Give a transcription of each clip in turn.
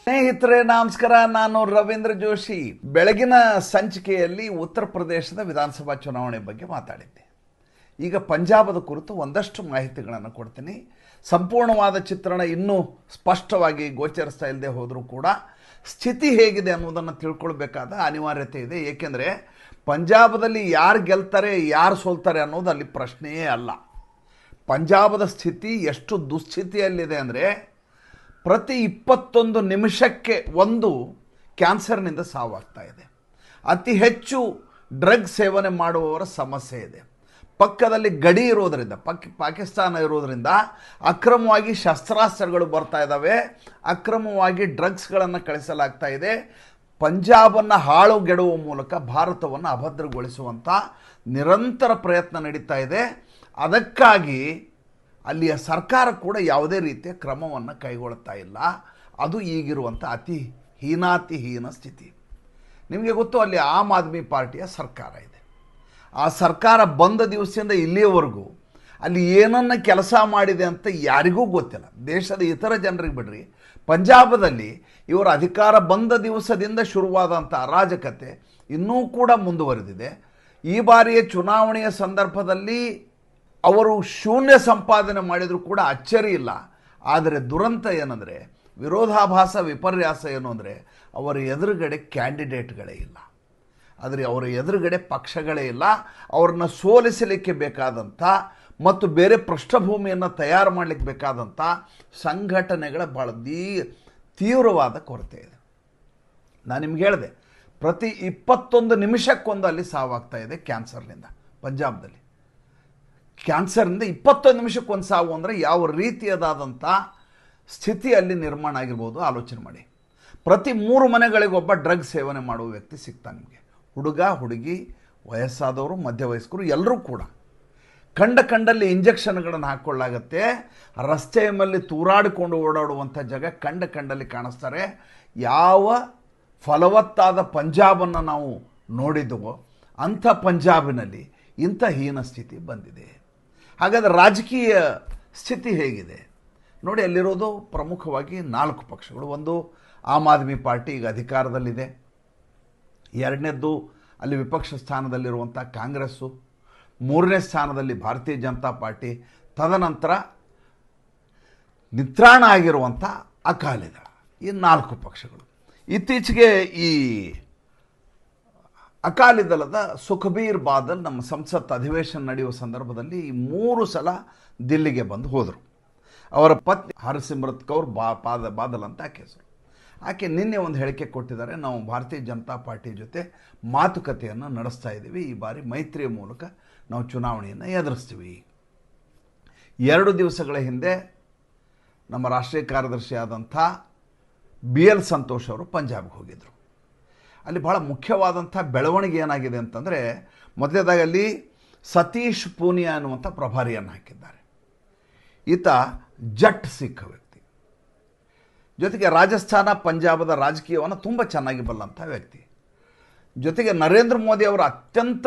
ಸ್ನೇಹಿತರೆ ನಮಸ್ಕಾರ, ನಾನು ರವೀಂದ್ರ ಜೋಶಿ. ಬೆಳಗಿನ ಸಂಚಿಕೆಯಲ್ಲಿ ಉತ್ತರ ಪ್ರದೇಶದ ವಿಧಾನಸಭಾ ಚುನಾವಣೆ ಬಗ್ಗೆ ಮಾತಾಡಿದ್ದೆ. ಈಗ ಪಂಜಾಬದ ಕುರಿತು ಒಂದಷ್ಟು ಮಾಹಿತಿಗಳನ್ನು ಕೊಡ್ತೀನಿ. ಸಂಪೂರ್ಣವಾದ ಚಿತ್ರಣ ಇನ್ನೂ ಸ್ಪಷ್ಟವಾಗಿ ಗೋಚರಿಸ್ತಾ ಇಲ್ಲದೆ ಹೋದರೂ ಕೂಡ ಸ್ಥಿತಿ ಹೇಗಿದೆ ಅನ್ನೋದನ್ನು ತಿಳ್ಕೊಳ್ಬೇಕಾದ ಅನಿವಾರ್ಯತೆ ಇದೆ. ಏಕೆಂದರೆ ಪಂಜಾಬದಲ್ಲಿ ಯಾರು ಗೆಲ್ತಾರೆ ಯಾರು ಸೋಲ್ತಾರೆ ಅನ್ನೋದು ಅಲ್ಲಿ ಪ್ರಶ್ನೆಯೇ ಅಲ್ಲ. ಪಂಜಾಬದ ಸ್ಥಿತಿ ಎಷ್ಟು ದುಸ್ಥಿತಿಯಲ್ಲಿದೆ ಅಂದರೆ ಪ್ರತಿ 21 ನಿಮಿಷಕ್ಕೆ ಒಂದು ಕ್ಯಾನ್ಸರ್ನಿಂದ ಸಾವಾಗ್ತಾ ಇದೆ. ಅತಿ ಹೆಚ್ಚು ಡ್ರಗ್ ಸೇವನೆ ಮಾಡುವವರ ಸಮಸ್ಯೆ ಇದೆ. ಪಕ್ಕದಲ್ಲಿ ಗಡಿ ಇರೋದರಿಂದ, ಪಾಕಿಸ್ತಾನ ಇರೋದರಿಂದ ಅಕ್ರಮವಾಗಿ ಶಸ್ತ್ರಾಸ್ತ್ರಗಳು ಬರ್ತಾ ಇದ್ದಾವೆ, ಅಕ್ರಮವಾಗಿ ಡ್ರಗ್ಸ್ಗಳನ್ನು ಕಳಿಸಲಾಗ್ತಾ ಇದೆ. ಪಂಜಾಬನ್ನು ಹಾಳುಗೆಡುವ ಮೂಲಕ ಭಾರತವನ್ನು ಅಭದ್ರಗೊಳಿಸುವಂಥ ನಿರಂತರ ಪ್ರಯತ್ನ ನಡೀತಾ ಇದೆ. ಅದಕ್ಕಾಗಿ ಅಲ್ಲಿಯ ಸರ್ಕಾರ ಕೂಡ ಯಾವುದೇ ರೀತಿಯ ಕ್ರಮವನ್ನು ಕೈಗೊಳ್ತಾ ಇಲ್ಲ. ಅದು ಈಗಿರುವಂಥ ಅತಿ ಹೀನಾತಿಹೀನ ಸ್ಥಿತಿ. ನಿಮಗೆ ಗೊತ್ತು, ಅಲ್ಲಿ ಆಮ್ ಆದ್ಮಿ ಪಾರ್ಟಿಯ ಸರ್ಕಾರ ಇದೆ. ಆ ಸರ್ಕಾರ ಬಂದ ದಿವಸದಿಂದ ಇಲ್ಲಿಯವರೆಗೂ ಅಲ್ಲಿ ಏನನ್ನ ಕೆಲಸ ಮಾಡಿದೆ ಅಂತ ಯಾರಿಗೂ ಗೊತ್ತಿಲ್ಲ. ದೇಶದ ಇತರ ಜನರಿಗೆ ಬಿಡ್ರಿ, ಪಂಜಾಬದಲ್ಲಿ ಇವರ ಅಧಿಕಾರ ಬಂದ ದಿವಸದಿಂದ ಶುರುವಾದಂಥ ಅರಾಜಕತೆ ಇನ್ನೂ ಕೂಡ ಮುಂದುವರೆದಿದೆ. ಈ ಬಾರಿಯ ಚುನಾವಣೆಯ ಸಂದರ್ಭದಲ್ಲಿ ಅವರು ಶೂನ್ಯ ಸಂಪಾದನೆ ಮಾಡಿದರೂ ಕೂಡ ಅಚ್ಚರಿ ಇಲ್ಲ. ಆದರೆ ದುರಂತ ಏನಂದರೆ, ವಿರೋಧಾಭಾಸ ವಿಪರ್ಯಾಸ ಏನು ಅಂದರೆ, ಅವರ ಎದುರುಗಡೆ ಕ್ಯಾಂಡಿಡೇಟ್ಗಳೇ ಇಲ್ಲ. ಆದರೆ ಅವರ ಎದುರುಗಡೆ ಪಕ್ಷಗಳೇ ಇಲ್ಲ. ಅವ್ರನ್ನ ಸೋಲಿಸಲಿಕ್ಕೆ ಬೇಕಾದಂಥ ಮತ್ತು ಬೇರೆ ಪೃಷ್ಠಭೂಮಿಯನ್ನು ತಯಾರು ಮಾಡಲಿಕ್ಕೆ ಬೇಕಾದಂಥ ಸಂಘಟನೆಗಳ ಭಾಳ ತೀವ್ರವಾದ ಕೊರತೆ ಇದೆ. ನಾನು ನಿಮ್ಗೆ ಹೇಳಿದೆ, ಪ್ರತಿ 21 ನಿಮಿಷಕ್ಕೊಂದು ಅಲ್ಲಿ ಸಾವಾಗ್ತಾ ಇದೆ ಕ್ಯಾನ್ಸರ್ನಿಂದ. ಪಂಜಾಬ್ದಲ್ಲಿ ಕ್ಯಾನ್ಸರ್ನಿಂದ 21 ನಿಮಿಷಕ್ಕೊಂದು ಸಾವು ಅಂದರೆ ಯಾವ ರೀತಿಯದಾದಂಥ ಸ್ಥಿತಿ ಅಲ್ಲಿ ನಿರ್ಮಾಣ ಆಗಿರ್ಬೋದು ಆಲೋಚನೆ ಮಾಡಿ. ಪ್ರತಿ 3 ಮನೆಗಳಿಗೊಬ್ಬ ಡ್ರಗ್ ಸೇವನೆ ಮಾಡುವ ವ್ಯಕ್ತಿ ಸಿಗ್ತಾನೆ ನಿಮಗೆ. ಹುಡುಗ, ಹುಡುಗಿ, ವಯಸ್ಸಾದವರು, ಮಧ್ಯವಯಸ್ಕರು ಎಲ್ಲರೂ ಕೂಡ ಕಂಡಲ್ಲಿ ಇಂಜೆಕ್ಷನ್ಗಳನ್ನು ಹಾಕ್ಕೊಳ್ಳಾಗತ್ತೆ. ರಸ್ತೆಯ ಮೇಲೆ ತೂರಾಡಿಕೊಂಡು ಓಡಾಡುವಂಥ ಜಾಗ ಕಂಡಲ್ಲಿ ಕಾಣಿಸ್ತಾರೆ. ಯಾವ ಫಲವತ್ತಾದ ಪಂಜಾಬನ್ನು ನಾವು ನೋಡಿದ್ದವೋ ಅಂಥ ಪಂಜಾಬಿನಲ್ಲಿ ಇಂಥ ಹೀನ ಸ್ಥಿತಿ ಬಂದಿದೆ. ಹಾಗಾದರೆ ರಾಜಕೀಯ ಸ್ಥಿತಿ ಹೇಗಿದೆ ನೋಡಿ. ಅಲ್ಲಿರೋದು ಪ್ರಮುಖವಾಗಿ 4 ಪಕ್ಷಗಳು. ಒಂದು ಆಮ್ ಆದ್ಮಿ ಪಾರ್ಟಿ ಈಗ ಅಧಿಕಾರದಲ್ಲಿದೆ. ಎರಡನೇದ್ದು ಅಲ್ಲಿ ವಿಪಕ್ಷ ಸ್ಥಾನದಲ್ಲಿರುವಂಥ ಕಾಂಗ್ರೆಸ್ಸು. 3ನೇ ಸ್ಥಾನದಲ್ಲಿ ಭಾರತೀಯ ಜನತಾ ಪಾರ್ಟಿ. ತದನಂತರ ನಿತ್ರಾಣ ಆಗಿರುವಂಥ ಅಕಾಲಿದಳ. ಈ 4 ಪಕ್ಷಗಳು. ಇತ್ತೀಚೆಗೆ ಈ ಅಕಾಲಿದಳದ ಸುಖಬೀರ್ ಬಾದಲ್ ನಮ್ಮ ಸಂಸತ್ ಅಧಿವೇಶನ ನಡೆಯುವ ಸಂದರ್ಭದಲ್ಲಿ 3 ಸಲ ದಿಲ್ಲಿಗೆ ಬಂದು ಹೋದರು. ಅವರ ಪತ್ನಿ ಹರ್ಸಿಮ್ರತ್ ಕೌರ್ ಬಾದಲ್ ಅಂತ ಆಕೆ ಹೆಸರು. ಆಕೆ ನಿನ್ನೆ ಒಂದು ಹೇಳಿಕೆ ಕೊಟ್ಟಿದ್ದಾರೆ, ನಾವು ಭಾರತೀಯ ಜನತಾ ಪಾರ್ಟಿ ಜೊತೆ ಮಾತುಕತೆಯನ್ನು ನಡೆಸ್ತಾ ಇದ್ದೀವಿ. ಈ ಬಾರಿ ಮೈತ್ರಿಯ ಮೂಲಕ ನಾವು ಚುನಾವಣೆಯನ್ನು ಎದುರಿಸ್ತೀವಿ. 2 ದಿವಸಗಳ ಹಿಂದೆ ನಮ್ಮ ರಾಷ್ಟ್ರೀಯ ಕಾರ್ಯದರ್ಶಿ ಆದಂಥ BL ಸಂತೋಷ್ ಅವರು ಪಂಜಾಬ್ಗೆ ಹೋಗಿದ್ದರು. ಅಲ್ಲಿ ಭಾಳ ಮುಖ್ಯವಾದಂಥ ಬೆಳವಣಿಗೆ ಏನಾಗಿದೆ ಅಂತಂದರೆ, ಮೊದಲನೇದಾಗಿ ಅಲ್ಲಿ ಸತೀಶ್ ಪೂನಿಯಾ ಅನ್ನುವಂಥ ಪ್ರಭಾರಿಯನ್ನು ಹಾಕಿದ್ದಾರೆ. ಈತ ಜಟ್ ಸಿಖ್ ವ್ಯಕ್ತಿ, ಜೊತೆಗೆ ರಾಜಸ್ಥಾನ ಪಂಜಾಬದ ರಾಜಕೀಯವನ್ನು ತುಂಬ ಚೆನ್ನಾಗಿ ಬಲ್ಲಂಥ ವ್ಯಕ್ತಿ, ಜೊತೆಗೆ ನರೇಂದ್ರ ಮೋದಿ ಅವರ ಅತ್ಯಂತ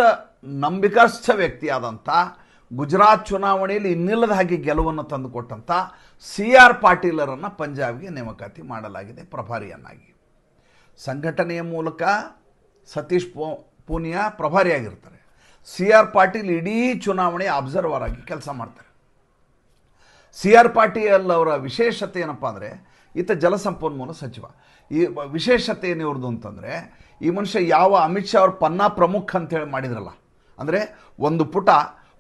ನಂಬಿಕಸ್ಥ ವ್ಯಕ್ತಿಯಾದಂಥ ಗುಜರಾತ್ ಚುನಾವಣೆಯಲ್ಲಿ ಇನ್ನಿಲ್ಲದ ಹಾಗೆ ಗೆಲುವನ್ನು ತಂದುಕೊಟ್ಟಂಥ CR ಪಾಟೀಲರನ್ನು ಪಂಜಾಬ್ಗೆ ನೇಮಕಾತಿ ಮಾಡಲಾಗಿದೆ ಪ್ರಭಾರಿಯನ್ನಾಗಿ. ಸಂಘಟನೆಯ ಮೂಲಕ ಸತೀಶ್ ಪೂನಿಯಾ ಪ್ರಭಾರಿಯಾಗಿರ್ತಾರೆ. CR ಪಾಟೀಲ್ ಇಡೀ ಚುನಾವಣೆ ಅಬ್ಸರ್ವರ್ ಆಗಿ ಕೆಲಸ ಮಾಡ್ತಾರೆ. CR ಪಾಟೀಲ್ ಅವರ ವಿಶೇಷತೆ ಏನಪ್ಪ ಅಂದರೆ, ಈತ ಜಲಸಂಪನ್ಮೂಲ ಸಚಿವ. ಈ ವಿಶೇಷತೆ ಏನು ಇವ್ರದ್ದು ಅಂತಂದರೆ, ಈ ಮನುಷ್ಯ ಯಾವ ಅಮಿತ್ ಶಾ ಅವ್ರ ಪನ್ನಾ ಪ್ರಮುಖ ಅಂತೇಳಿ ಮಾಡಿದ್ರಲ್ಲ, ಅಂದರೆ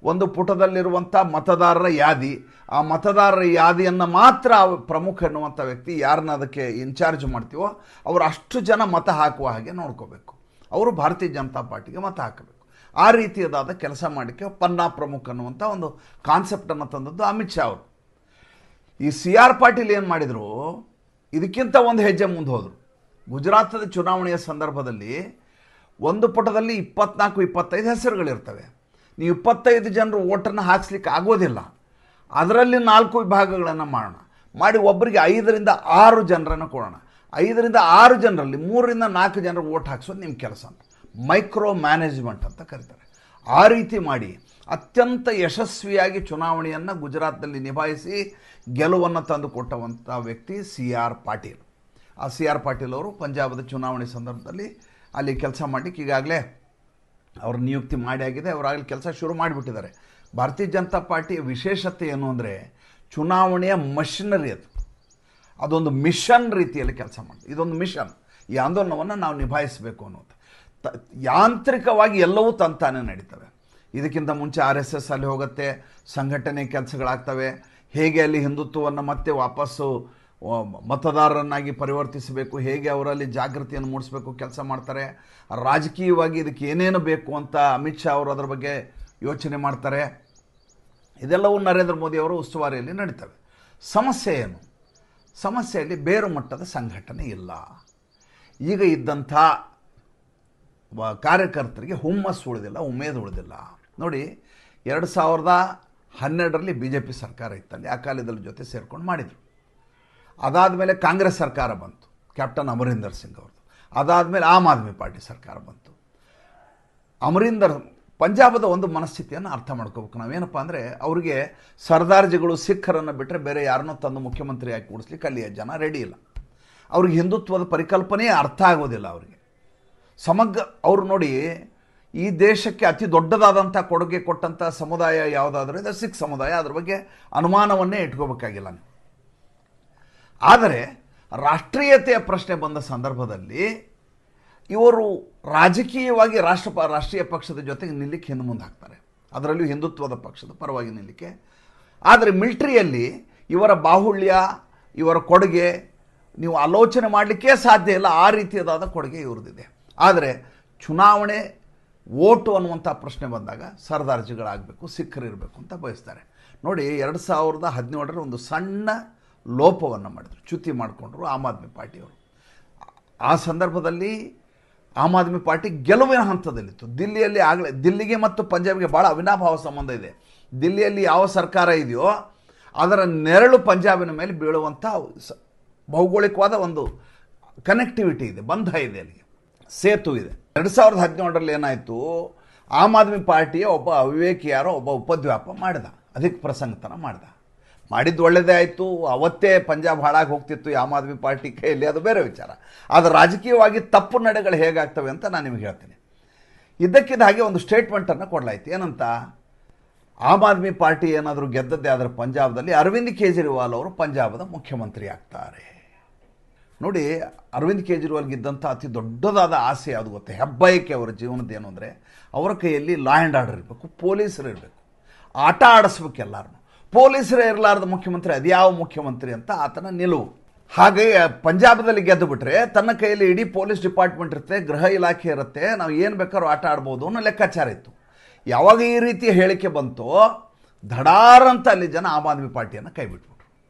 ಒಂದು ಪುಟದಲ್ಲಿರುವಂಥ ಮತದಾರರ ಯಾದಿ, ಆ ಮತದಾರರ ಯಾದಿಯನ್ನು ಮಾತ್ರ ಪ್ರಮುಖ ಎನ್ನುವಂಥ ವ್ಯಕ್ತಿ ಯಾರನ್ನ ಅದಕ್ಕೆ ಇನ್ಚಾರ್ಜ್ ಮಾಡ್ತೀವೋ ಅವರು ಅಷ್ಟು ಜನ ಮತ ಹಾಕುವ ಹಾಗೆ ನೋಡ್ಕೋಬೇಕು. ಅವರು ಭಾರತೀಯ ಜನತಾ ಪಾರ್ಟಿಗೆ ಮತ ಹಾಕಬೇಕು. ಆ ರೀತಿಯದಾದ ಕೆಲಸ ಮಾಡಲಿಕ್ಕೆ ಪನ್ನಾ ಪ್ರಮುಖ ಅನ್ನುವಂಥ ಒಂದು ಕಾನ್ಸೆಪ್ಟನ್ನು ತಂದದ್ದು ಅಮಿತ್ ಶಾ ಅವರು. ಈ CR ಪಾಟೀಲ್ ಏನು ಮಾಡಿದರು, ಇದಕ್ಕಿಂತ ಒಂದು ಹೆಜ್ಜೆ ಮುಂದೆ ಹೋದರು. ಗುಜರಾತದ ಚುನಾವಣೆಯ ಸಂದರ್ಭದಲ್ಲಿ ಒಂದು ಪುಟದಲ್ಲಿ 24-25 ಹೆಸರುಗಳಿರ್ತವೆ. ನೀವು 25 ಜನರು ಓಟನ್ನು ಹಾಕಿಸ್ಲಿಕ್ಕೆ ಆಗೋದಿಲ್ಲ. ಅದರಲ್ಲಿ 4 ವಿಭಾಗಗಳನ್ನು ಮಾಡಿ ಒಬ್ಬರಿಗೆ 5ರಿಂದ 6 ಜನರನ್ನು ಕೊಡೋಣ. 5ರಿಂದ 6 ಜನರಲ್ಲಿ 3ರಿಂದ 4 ಜನರು ಓಟ್ ಹಾಕ್ಸೋದು ನಿಮ್ಮ ಕೆಲಸ ಅಂತ ಮೈಕ್ರೋ ಮ್ಯಾನೇಜ್ಮೆಂಟ್ ಅಂತ ಕರೀತಾರೆ. ಆ ರೀತಿ ಮಾಡಿ ಅತ್ಯಂತ ಯಶಸ್ವಿಯಾಗಿ ಚುನಾವಣೆಯನ್ನು ಗುಜರಾತ್ನಲ್ಲಿ ನಿಭಾಯಿಸಿ ಗೆಲುವನ್ನು ತಂದುಕೊಟ್ಟವಂಥ ವ್ಯಕ್ತಿ CR ಪಾಟೀಲ್. ಆ CR ಪಾಟೀಲ್ ಅವರು ಪಂಜಾಬದ ಚುನಾವಣೆ ಸಂದರ್ಭದಲ್ಲಿ ಅಲ್ಲಿ ಕೆಲಸ ಮಾಡಲಿಕ್ಕೆ ಈಗಾಗಲೇ ಅವ್ರ ನಿಯುಕ್ತಿ ಮಾಡಿ ಆಗಿದೆ. ಅವರಾಗಲೇ ಕೆಲಸ ಶುರು ಮಾಡಿಬಿಟ್ಟಿದ್ದಾರೆ. ಭಾರತೀಯ ಜನತಾ ಪಾರ್ಟಿಯ ವಿಶೇಷತೆ ಏನು ಅಂದರೆ ಚುನಾವಣೆಯ ಮಷಿನರಿ ಅದೊಂದು ಮಿಷನ್ ರೀತಿಯಲ್ಲಿ ಕೆಲಸ ಮಾಡ್ತದೆ. ಇದೊಂದು ಮಿಷನ್. ಈ ಆಂದೋಲನವನ್ನು ನಾವು ನಿಭಾಯಿಸಬೇಕು ಅನ್ನೋದು ಯಾಂತ್ರಿಕವಾಗಿ ಎಲ್ಲವೂ ತಂತಾನೆ ನಡೀತವೆ. ಇದಕ್ಕಿಂತ ಮುಂಚೆ RSS ಅಲ್ಲಿ ಹೋಗುತ್ತೆ, ಸಂಘಟನೆ ಕೆಲಸಗಳಾಗ್ತವೆ, ಹೇಗೆ ಅಲ್ಲಿ ಹಿಂದುತ್ವವನ್ನು ಮತ್ತೆ ವಾಪಸ್ಸು ಮತದಾರರನ್ನಾಗಿ ಪರಿವರ್ತಿಸಬೇಕು, ಹೇಗೆ ಅವರಲ್ಲಿ ಜಾಗೃತಿಯನ್ನು ಮೂಡಿಸಬೇಕು ಕೆಲಸ ಮಾಡ್ತಾರೆ. ರಾಜಕೀಯವಾಗಿ ಇದಕ್ಕೆ ಏನೇನು ಬೇಕು ಅಂತ ಅಮಿತ್ ಶಾ ಅವರು ಅದರ ಬಗ್ಗೆ ಯೋಚನೆ ಮಾಡ್ತಾರೆ. ಇದೆಲ್ಲವೂ ನರೇಂದ್ರ ಮೋದಿ ಅವರ ಉಸ್ತುವಾರಿಯಲ್ಲಿ ನಡೀತವೆ. ಸಮಸ್ಯೆ ಏನು? ಸಮಸ್ಯೆಯಲ್ಲಿ ಬೇರು ಮಟ್ಟದ ಸಂಘಟನೆ ಇಲ್ಲ. ಈಗ ಇದ್ದಂಥ ಕಾರ್ಯಕರ್ತರಿಗೆ ಹುಮ್ಮಸ್ಸು ಉಳಿದಿಲ್ಲ, ಉಮೇದು ಉಳಿದಿಲ್ಲ. ನೋಡಿ, 2012ರಲ್ಲಿ BJP ಸರ್ಕಾರ ಇತ್ತಲ್ಲಿ ಅಕಾಲಿದಳ ಜೊತೆ ಸೇರ್ಕೊಂಡು ಮಾಡಿದರು. ಅದಾದಮೇಲೆ ಕಾಂಗ್ರೆಸ್ ಸರ್ಕಾರ ಬಂತು, ಕ್ಯಾಪ್ಟನ್ ಅಮರಿಂದರ್ ಸಿಂಗ್ ಅವ್ರದ್ದು. ಅದಾದಮೇಲೆ ಆಮ್ ಆದ್ಮಿ ಪಾರ್ಟಿ ಸರ್ಕಾರ ಬಂತು. ಪಂಜಾಬದ ಒಂದು ಮನಸ್ಥಿತಿಯನ್ನು ಅರ್ಥ ಮಾಡ್ಕೋಬೇಕು ನಾವೇನಪ್ಪ ಅಂದರೆ, ಅವರಿಗೆ ಸರ್ದಾರ್ಜಿಗಳು ಸಿಖ್ಖರನ್ನು ಬಿಟ್ಟರೆ ಬೇರೆ ಯಾರನ್ನೋ ತಂದು ಮುಖ್ಯಮಂತ್ರಿಯಾಗಿ ಕೂಡಿಸ್ಲಿಕ್ಕೆ ಅಲ್ಲಿಯ ಜನ ರೆಡಿ ಇಲ್ಲ. ಅವ್ರಿಗೆ ಹಿಂದುತ್ವದ ಪರಿಕಲ್ಪನೆಯೇ ಅರ್ಥ ಆಗೋದಿಲ್ಲ ಅವರಿಗೆ. ಅವರು ನೋಡಿ, ಈ ದೇಶಕ್ಕೆ ಅತಿ ದೊಡ್ಡದಾದಂಥ ಕೊಡುಗೆ ಕೊಟ್ಟಂಥ ಸಮುದಾಯ ಯಾವುದಾದ್ರೂ ಇದೆ ಸಿಖ್ ಸಮುದಾಯ. ಅದ್ರ ಬಗ್ಗೆ ಅನುಮಾನವನ್ನೇ ಇಟ್ಕೋಬೇಕಾಗಿಲ್ಲ ನೀವು. ಆದರೆ ರಾಷ್ಟ್ರೀಯತೆಯ ಪ್ರಶ್ನೆ ಬಂದ ಸಂದರ್ಭದಲ್ಲಿ ಇವರು ರಾಜಕೀಯವಾಗಿ ರಾಷ್ಟ್ರೀಯ ಪಕ್ಷದ ಜೊತೆಗೆ ನಿಲ್ಲಕ್ಕೆ ಹಿಂದೆ ಮುಂದೆ ಹಾಕ್ತಾರೆ, ಅದರಲ್ಲೂ ಹಿಂದುತ್ವದ ಪಕ್ಷದ ಪರವಾಗಿ ನಿಲ್ಲಕ್ಕೆ. ಆದರೆ ಮಿಲಿಟ್ರಿಯಲ್ಲಿ ಇವರ ಬಾಹುಳ್ಯ, ಇವರ ಕೊಡುಗೆ ನೀವು ಆಲೋಚನೆ ಮಾಡಲಿಕ್ಕೆ ಸಾಧ್ಯ ಇಲ್ಲ. ಆ ರೀತಿಯಾದ ಕೊಡುಗೆ ಇವ್ರದ್ದಿದೆ. ಆದರೆ ಚುನಾವಣೆ ಓಟು ಅನ್ನುವಂಥ ಪ್ರಶ್ನೆ ಬಂದಾಗ ಸರ್ದಾರ್ಜಿಗಳಾಗಬೇಕು, ಸಿಖ್ಖರು ಇರಬೇಕು ಅಂತ ಬಯಸ್ತಾರೆ. ನೋಡಿ, 2017ರಲ್ಲಿ ಒಂದು ಸಣ್ಣ ಲೋಪವನ್ನು ಮಾಡಿದರು, ಚ್ಯುತಿ ಮಾಡಿಕೊಂಡ್ರು ಆಮ್ ಆದ್ಮಿ ಪಾರ್ಟಿಯವರು. ಆ ಸಂದರ್ಭದಲ್ಲಿ ಆಮ್ ಆದ್ಮಿ ಪಾರ್ಟಿ ಗೆಲುವಿನ ಹಂತದಲ್ಲಿತ್ತು. ದಿಲ್ಲಿಗೆ ಮತ್ತು ಪಂಜಾಬ್ಗೆ ಭಾಳ ಅವಿನಾಭಾವ ಸಂಬಂಧ ಇದೆ. ದಿಲ್ಲಿಯಲ್ಲಿ ಯಾವ ಸರ್ಕಾರ ಇದೆಯೋ ಅದರ ನೆರಳು ಪಂಜಾಬಿನ ಮೇಲೆ ಬೀಳುವಂಥ ಭೌಗೋಳಿಕವಾದ ಒಂದು ಕನೆಕ್ಟಿವಿಟಿ ಇದೆ, ಬಂಧ ಇದೆ, ಅಲ್ಲಿಗೆ ಸೇತು ಇದೆ. 2017ರಲ್ಲಿ ಏನಾಯಿತು, ಆಮ್ ಆದ್ಮಿ ಪಾರ್ಟಿಯ ಒಬ್ಬ ಅವಿವೇಕಿ ಯಾರೋ ಒಬ್ಬ ಉಪದ್ವ್ಯಾಪ ಮಾಡಿದ, ಅದಕ್ಕೆ ಪ್ರಸಂಗತನ ಮಾಡಿದ್ದು ಒಳ್ಳೆಯದೇ ಆಯಿತು. ಅವತ್ತೇ ಪಂಜಾಬ್ ಹಾಳಾಗಿ ಹೋಗ್ತಿತ್ತು ಈ ಆಮ್ ಆದ್ಮಿ ಪಾರ್ಟಿ ಕೈಯಲ್ಲಿ, ಅದು ಬೇರೆ ವಿಚಾರ. ಆದರೆ ರಾಜಕೀಯವಾಗಿ ತಪ್ಪು ನಡೆಗಳು ಹೇಗಾಗ್ತವೆ ಅಂತ ನಾನು ನಿಮಗೆ ಹೇಳ್ತೀನಿ. ಇದ್ದಕ್ಕಿದ್ದ ಹಾಗೆ ಒಂದು ಸ್ಟೇಟ್ಮೆಂಟನ್ನು ಕೊಡಲಾಯಿತು. ಏನಂತ, ಆಮ್ ಆದ್ಮಿ ಪಾರ್ಟಿ ಏನಾದರೂ ಗೆದ್ದದ್ದೇ ಆದರೆ ಪಂಜಾಬ್ದಲ್ಲಿ ಅರವಿಂದ್ ಕೇಜ್ರಿವಾಲ್ ಅವರು ಪಂಜಾಬದ ಮುಖ್ಯಮಂತ್ರಿ ಆಗ್ತಾರೆ. ನೋಡಿ, ಅರವಿಂದ್ ಕೇಜ್ರಿವಾಲ್ಗಿದ್ದಂಥ ಅತಿ ದೊಡ್ಡದಾದ ಆಸೆ ಯಾವುದು ಗೊತ್ತೆ, ಹೆಬ್ಬಯಕೆ ಅವರ ಜೀವನದ ಏನು ಅಂದರೆ, ಅವರ ಕೈಯಲ್ಲಿ ಲಾ ಆ್ಯಂಡ್ ಆರ್ಡರ್ ಇರಬೇಕು, ಪೊಲೀಸರು ಇರಬೇಕು, ಆಟ ಆಡಿಸ್ಬೇಕು ಎಲ್ಲರನ್ನು. ಪೊಲೀಸರೇ ಇರಲಾರ್ದ ಮುಖ್ಯಮಂತ್ರಿ ಅದ್ಯಾವ ಮುಖ್ಯಮಂತ್ರಿ ಅಂತ ಆತನ ನಿಲುವು. ಹಾಗೆ ಪಂಜಾಬದಲ್ಲಿ ಗೆದ್ದು ಬಿಟ್ಟರೆ ತನ್ನ ಕೈಯಲ್ಲಿ ಇಡೀ ಪೊಲೀಸ್ ಡಿಪಾರ್ಟ್ಮೆಂಟ್ ಇರುತ್ತೆ, ಗೃಹ ಇಲಾಖೆ ಇರುತ್ತೆ, ನಾವು ಏನು ಬೇಕಾದ್ರೂ ಆಟ ಆಡ್ಬೋದು ಅನ್ನೋ ಲೆಕ್ಕಾಚಾರ ಇತ್ತು. ಯಾವಾಗ ಈ ರೀತಿ ಹೇಳಿಕೆ ಬಂತೋ ಧಡಾರಂತ ಅಲ್ಲಿ ಜನ ಆಮ್ ಆದ್ಮಿ ಪಾರ್ಟಿಯನ್ನು ಕೈಬಿಟ್ಬಿಟ್ರು.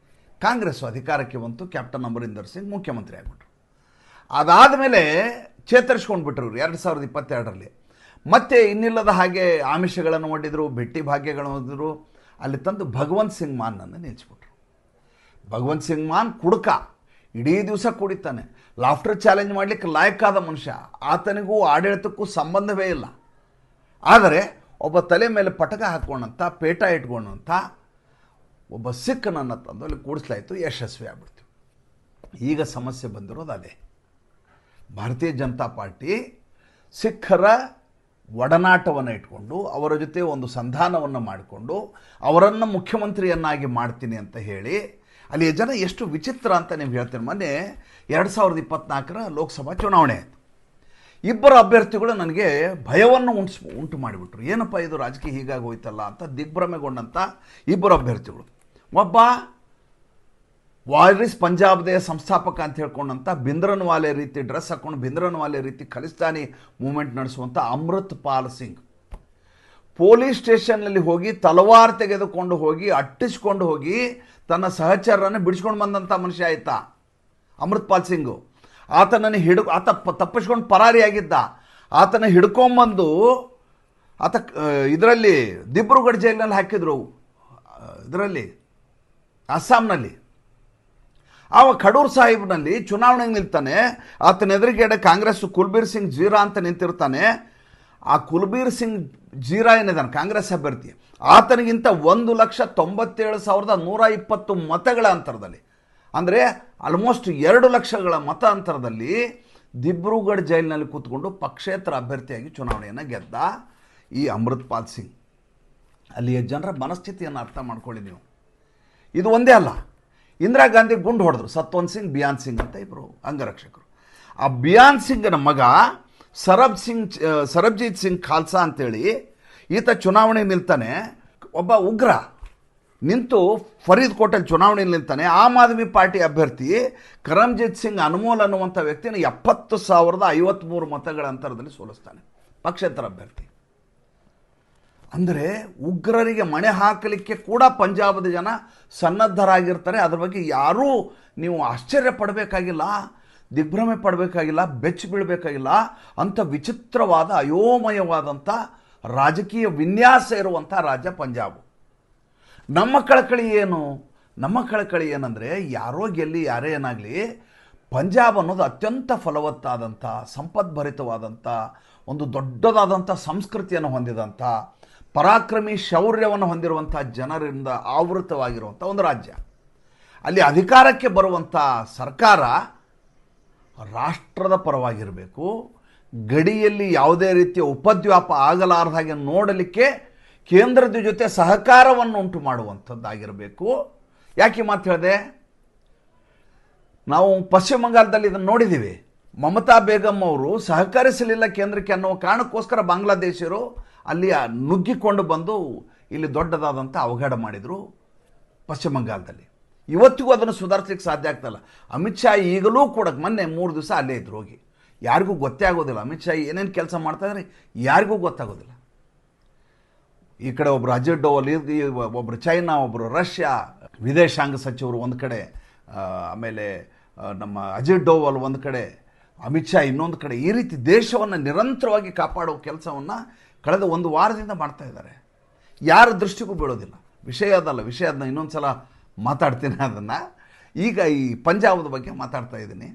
ಕಾಂಗ್ರೆಸ್ ಅಧಿಕಾರಕ್ಕೆ ಬಂತು, ಕ್ಯಾಪ್ಟನ್ ಅಮರಿಂದರ್ ಸಿಂಗ್ ಮುಖ್ಯಮಂತ್ರಿ ಆಗಿಬಿಟ್ರು. ಅದಾದ ಮೇಲೆ ಚೇತರಿಸ್ಕೊಂಡು ಬಿಟ್ಟರು 2022ರಲ್ಲಿ. ಮತ್ತೆ ಇನ್ನಿಲ್ಲದ ಹಾಗೆ ಆಮಿಷಗಳನ್ನು ಮಾಡಿದರು, ಭೇಟಿ ಭಾಗ್ಯಗಳನ್ನು ಹೊಂದಿದ್ರು. ಅಲ್ಲಿ ತಂದು ಭಗವಂತ್ ಸಿಂಗ್ ಮಾನ್ನನ್ನು ನಿಲ್ಲಿಸ್ಬಿಟ್ರು. ಭಗವಂತ್ ಸಿಂಗ್ ಮಾನ್ ಕುಡುಕ, ಇಡೀ ದಿವಸ ಕುಡಿತಾನೆ, ಲಾಫ್ಟರ್ ಚಾಲೆಂಜ್ ಮಾಡಲಿಕ್ಕೆ ಲಾಯಕ್ಕಾದ ಮನುಷ್ಯ. ಆತನಿಗೂ ಆಡಳಿತಕ್ಕೂ ಸಂಬಂಧವೇ ಇಲ್ಲ. ಆದರೆ ಒಬ್ಬ ತಲೆ ಮೇಲೆ ಪಟಕ ಹಾಕ್ಕೊಂಡಂಥ, ಪೇಟ ಇಟ್ಕೊಂಡಂಥ ಒಬ್ಬ ಸಿಖ್ನನ್ನು ತಂದು ಅಲ್ಲಿ ಕೂಡಿಸ್ಲಾಯಿತು, ಯಶಸ್ವಿ ಆಗ್ಬಿಡ್ತು. ಈಗ ಸಮಸ್ಯೆ ಬಂದಿರೋದು ಅದೇ. ಭಾರತೀಯ ಜನತಾ ಪಾರ್ಟಿ ಸಿಖ್ಖರ ಒಡನಾಟವನ್ನು ಇಟ್ಕೊಂಡು ಅವರ ಜೊತೆ ಒಂದು ಸಂಧಾನವನ್ನು ಮಾಡಿಕೊಂಡು ಅವರನ್ನು ಮುಖ್ಯಮಂತ್ರಿಯನ್ನಾಗಿ ಮಾಡ್ತೀನಿ ಅಂತ ಹೇಳಿ ಅಲ್ಲಿಯ ಜನ ಎಷ್ಟು ವಿಚಿತ್ರ ಅಂತ ನೀವು ಹೇಳ್ತೀನಿ. ಮೊನ್ನೆ 2024ರ ಲೋಕಸಭಾ ಚುನಾವಣೆ ಆಯಿತು. ಇಬ್ಬರು ಅಭ್ಯರ್ಥಿಗಳು ನನಗೆ ಭಯವನ್ನು ಉಂಟು ಮಾಡಿಬಿಟ್ರು. ಏನಪ್ಪ ಇದು ರಾಜಕೀಯ ಹೀಗಾಗಿ ಹೋಯ್ತಲ್ಲ ಅಂತ ದಿಗ್ಭ್ರಮೆಗೊಂಡಂಥ ಇಬ್ಬರು ಅಭ್ಯರ್ಥಿಗಳು. ಒಬ್ಬ ವಾರಿಸ್ ಪಂಜಾಬ್ದೇ ಸಂಸ್ಥಾಪಕ ಅಂತ ಹೇಳ್ಕೊಂಡಂಥ ಭಿಂದ್ರನ್ವಾಲೆ ರೀತಿ ಡ್ರೆಸ್ ಹಾಕ್ಕೊಂಡು ಭಿಂದ್ರನ್ವಾಲೆ ರೀತಿ ಖಲಿಸ್ತಾನಿ ಮೂವ್ಮೆಂಟ್ ನಡೆಸುವಂಥ ಅಮೃತ್ ಪಾಲ್ ಸಿಂಗ್. ಪೊಲೀಸ್ ಸ್ಟೇಷನ್ನಲ್ಲಿ ಹೋಗಿ ತಲವಾರ್ ತೆಗೆದುಕೊಂಡು ಹೋಗಿ ಅಟ್ಟಿಸ್ಕೊಂಡು ಹೋಗಿ ತನ್ನ ಸಹಚರರನ್ನು ಬಿಡಿಸ್ಕೊಂಡು ಬಂದಂಥ ಮನುಷ್ಯ ಆಯಿತಾ ಅಮೃತ್ ಪಾಲ್ ಸಿಂಗು. ಆತನನ್ನು ಆತ ತಪ್ಪಿಸ್ಕೊಂಡು ಪರಾರಿಯಾಗಿದ್ದ. ಆತನ ಹಿಡ್ಕೊಂಬಂದು ಆತ ಇದರಲ್ಲಿ ದಿಬ್ರುಗಢ ಜೈಲಿನಲ್ಲಿ ಹಾಕಿದ್ರು, ಇದರಲ್ಲಿ ಅಸ್ಸಾಂನಲ್ಲಿ. ಆವಾಗ ಖಡೂರ್ ಸಾಹಿಬ್ನಲ್ಲಿ ಚುನಾವಣೆಗೆ ನಿಲ್ತಾನೆ. ಆತನ ಎದುರುಗಡೆ ಕಾಂಗ್ರೆಸ್ ಕುಲ್ಬೀರ್ ಸಿಂಗ್ ಜೀರಾ ಅಂತ ನಿಂತಿರ್ತಾನೆ. ಆ ಕುಲ್ಬೀರ್ ಸಿಂಗ್ ಜೀರಾ ಏನಿದ್ದಾನೆ ಕಾಂಗ್ರೆಸ್ ಅಭ್ಯರ್ಥಿ, ಆತನಿಗಿಂತ 1,97,120 ಮತಗಳ ಅಂತರದಲ್ಲಿ ಅಂದರೆ ಆಲ್ಮೋಸ್ಟ್ 2 ಲಕ್ಷಗಳ ಮತ ಅಂತರದಲ್ಲಿ ದಿಬ್ರೂಗಢ ಜೈಲಿನಲ್ಲಿ ಕೂತ್ಕೊಂಡು ಪಕ್ಷೇತರ ಅಭ್ಯರ್ಥಿಯಾಗಿ ಚುನಾವಣೆಯನ್ನು ಗೆದ್ದ ಈ ಅಮೃತ್ಪಾಲ್ ಸಿಂಗ್. ಅಲ್ಲಿಯ ಜನರ ಮನಸ್ಥಿತಿಯನ್ನು ಅರ್ಥ ಮಾಡ್ಕೊಳ್ಳಿ ನೀವು. ಇದು ಒಂದೇ ಅಲ್ಲ, ಇಂದಿರಾ ಗಾಂಧಿ ಗುಂಡು ಹೊಡೆದ್ರು, ಸತ್ವಂತ್ ಸಿಂಗ್, ಬಿಯಾನ್ ಸಿಂಗ್ ಅಂತ ಇಬ್ಬರು ಅಂಗರಕ್ಷಕರು. ಆ ಬಿಯಾನ್ ಸಿಂಗ್ನ ಮಗ ಸರಬ್ಜೀತ್ ಸಿಂಗ್ ಖಾಲ್ಸಾ ಅಂತೇಳಿ ಈತ ಚುನಾವಣೆ ನಿಲ್ತಾನೆ. ಒಬ್ಬ ಉಗ್ರ ನಿಂತು ಫರೀದ್ ಕೋಟಲ್ಲಿ ಚುನಾವಣೆಯಲ್ಲಿ ನಿಲ್ತಾನೆ. ಆಮ್ ಆದ್ಮಿ ಪಾರ್ಟಿ ಅಭ್ಯರ್ಥಿ ಕರಮ್ಜಿತ್ ಸಿಂಗ್ ಅನ್ಮೋಲ್ ಅನ್ನುವಂಥ ವ್ಯಕ್ತಿನ 70,053 ಮತಗಳ ಅಂತರದಲ್ಲಿ ಸೋಲಿಸ್ತಾನೆ, ಪಕ್ಷೇತರ ಅಭ್ಯರ್ಥಿ. ಅಂದರೆ ಉಗ್ರರಿಗೆ ಮಣೆ ಹಾಕಲಿಕ್ಕೆ ಕೂಡ ಪಂಜಾಬದ ಜನ ಸನ್ನದ್ಧರಾಗಿರ್ತಾರೆ. ಅದ್ರ ಬಗ್ಗೆ ಯಾರೂ ನೀವು ಆಶ್ಚರ್ಯ ಪಡಬೇಕಾಗಿಲ್ಲ, ದಿಗ್ಭ್ರಮೆ ಪಡಬೇಕಾಗಿಲ್ಲ, ಬೆಚ್ಚಿ ಬೀಳಬೇಕಾಗಿಲ್ಲ. ಅಂಥ ವಿಚಿತ್ರವಾದ ಅಯೋಮಯವಾದಂಥ ರಾಜಕೀಯ ವಿನ್ಯಾಸ ಇರುವಂಥ ರಾಜ್ಯ ಪಂಜಾಬ್. ನಮ್ಮ ಕಳಕಳಿ ಏನು? ನಮ್ಮ ಕಳಕಳಿ ಏನಂದರೆ, ಯಾರೋ ಗೆಲ್ಲಿ ಯಾರೇ ಏನಾಗಲಿ, ಪಂಜಾಬ್ ಅನ್ನೋದು ಅತ್ಯಂತ ಫಲವತ್ತಾದಂಥ, ಸಂಪದ್ಭರಿತವಾದಂಥ, ಒಂದು ದೊಡ್ಡದಾದಂಥ ಸಂಸ್ಕೃತಿಯನ್ನು ಹೊಂದಿದಂಥ, ಪರಾಕ್ರಮಿ ಶೌರ್ಯವನ್ನು ಹೊಂದಿರುವಂಥ ಜನರಿಂದ ಆವೃತವಾಗಿರುವಂಥ ಒಂದು ರಾಜ್ಯ. ಅಲ್ಲಿ ಅಧಿಕಾರಕ್ಕೆ ಬರುವಂಥ ಸರ್ಕಾರ ರಾಷ್ಟ್ರದ ಪರವಾಗಿರಬೇಕು, ಗಡಿಯಲ್ಲಿ ಯಾವುದೇ ರೀತಿಯ ಉಪದ್ವ್ಯಾಪ ಆಗಲಾರದ ಹಾಗೆ ನೋಡಲಿಕ್ಕೆ ಕೇಂದ್ರದ ಜೊತೆ ಸಹಕಾರವನ್ನು ಉಂಟು ಮಾಡುವಂಥದ್ದಾಗಿರಬೇಕು. ಯಾಕೆ ಮಾತು ಹೇಳಿದೆ? ನಾವು ಪಶ್ಚಿಮ ಬಂಗಾಳದಲ್ಲಿ ಇದನ್ನು ನೋಡಿದ್ದೀವಿ. ಮಮತಾ ಬೇಗಂ ಅವರು ಸಹಕರಿಸಲಿಲ್ಲ ಕೇಂದ್ರಕ್ಕೆ ಅನ್ನುವ ಕಾರಣಕ್ಕೋಸ್ಕರ ಬಾಂಗ್ಲಾದೇಶರು ಅಲ್ಲಿ ನುಗ್ಗಿಕೊಂಡು ಬಂದು ಇಲ್ಲಿ ದೊಡ್ಡದಾದಂಥ ಅವಘಡ ಮಾಡಿದರು ಪಶ್ಚಿಮ ಬಂಗಾಳದಲ್ಲಿ. ಇವತ್ತಿಗೂ ಅದನ್ನು ಸುಧಾರಿಸಲಿಕ್ಕೆ ಸಾಧ್ಯ ಆಗ್ತಾಯಿಲ್ಲ. ಅಮಿತ್ ಶಾ ಈಗಲೂ ಕೂಡ ಮೊನ್ನೆ 3 ದಿವಸ ಅಲ್ಲೇ ಇದ್ರು ಹೋಗಿ. ಯಾರಿಗೂ ಗೊತ್ತೇ ಆಗೋದಿಲ್ಲ ಅಮಿತ್ ಶಾ ಏನೇನು ಕೆಲಸ ಮಾಡ್ತಾಯಿದ್ರೆ, ಯಾರಿಗೂ ಗೊತ್ತಾಗೋದಿಲ್ಲ. ಈ ಕಡೆ ಒಬ್ಬರು ಅಜಿತ್ ಡೋವಲ್, ಒಬ್ಬರು ಚೈನಾ, ಒಬ್ಬರು ರಷ್ಯಾ ವಿದೇಶಾಂಗ ಸಚಿವರು ಒಂದು ಕಡೆ, ಆಮೇಲೆ ನಮ್ಮ ಅಜಿತ್ ಡೋವಲ್ ಒಂದು ಕಡೆ, ಅಮಿತ್ ಶಾ ಇನ್ನೊಂದು ಕಡೆ, ಈ ರೀತಿ ದೇಶವನ್ನು ನಿರಂತರವಾಗಿ ಕಾಪಾಡುವ ಕೆಲಸವನ್ನು ಕಳೆದ 1 ವಾರದಿಂದ ಮಾಡ್ತಾ ಇದ್ದಾರೆ. ಯಾರ ದೃಷ್ಟಿಗೂ ಬೀಳೋದಿಲ್ಲ. ವಿಷಯ ಅದನ್ನ ಇನ್ನೊಂದು ಸಲ ಮಾತಾಡ್ತೀನಿ ಅದನ್ನು. ಈಗ ಈ ಪಂಜಾಬದ ಬಗ್ಗೆ ಮಾತಾಡ್ತಾ ಇದ್ದೀನಿ.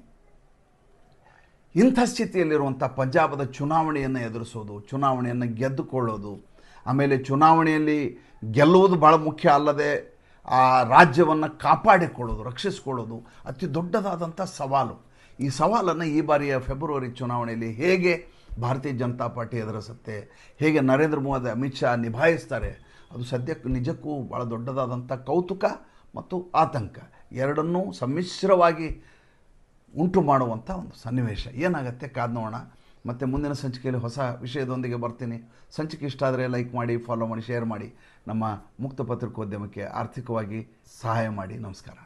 ಇಂಥ ಸ್ಥಿತಿಯಲ್ಲಿರುವಂಥ ಪಂಜಾಬದ ಚುನಾವಣೆಯನ್ನು ಎದುರಿಸೋದು, ಚುನಾವಣೆಯನ್ನು ಗೆದ್ದುಕೊಳ್ಳೋದು, ಆಮೇಲೆ ಚುನಾವಣೆಯಲ್ಲಿ ಗೆಲ್ಲುವುದು ಭಾಳ ಮುಖ್ಯ ಅಲ್ಲದೆ ಆ ರಾಜ್ಯವನ್ನು ಕಾಪಾಡಿಕೊಳ್ಳೋದು, ರಕ್ಷಿಸಿಕೊಳ್ಳೋದು ಅತಿ ದೊಡ್ಡದಾದಂಥ ಸವಾಲು. ಈ ಸವಾಲನ್ನು ಈ ಬಾರಿಯ ಫೆಬ್ರವರಿ ಚುನಾವಣೆಯಲ್ಲಿ ಹೇಗೆ ಭಾರತೀಯ ಜನತಾ ಪಾರ್ಟಿ ಎದುರಿಸುತ್ತೆ, ಹೇಗೆ ನರೇಂದ್ರ ಮೋದಿ, ಅಮಿತ್ ಶಾ ನಿಭಾಯಿಸ್ತಾರೆ, ಅದು ಸದ್ಯಕ್ಕೆ ನಿಜಕ್ಕೂ ಭಾಳ ದೊಡ್ಡದಾದಂಥ ಕೌತುಕ ಮತ್ತು ಆತಂಕ ಎರಡನ್ನೂ ಸಮ್ಮಿಶ್ರವಾಗಿ ಉಂಟು ಮಾಡುವಂಥ ಒಂದು ಸನ್ನಿವೇಶ. ಏನಾಗುತ್ತೆ ಕಾದು ನೋಡೋಣ. ಮತ್ತು ಮುಂದಿನ ಸಂಚಿಕೆಯಲ್ಲಿ ಹೊಸ ವಿಷಯದೊಂದಿಗೆ ಬರ್ತೀನಿ. ಸಂಚಿಕೆ ಇಷ್ಟ ಆದರೆ ಲೈಕ್ ಮಾಡಿ, ಫಾಲೋ ಮಾಡಿ, ಶೇರ್ ಮಾಡಿ. ನಮ್ಮ ಮುಕ್ತ ಪತ್ರಿಕೋದ್ಯಮಕ್ಕೆ ಆರ್ಥಿಕವಾಗಿ ಸಹಾಯ ಮಾಡಿ. ನಮಸ್ಕಾರ.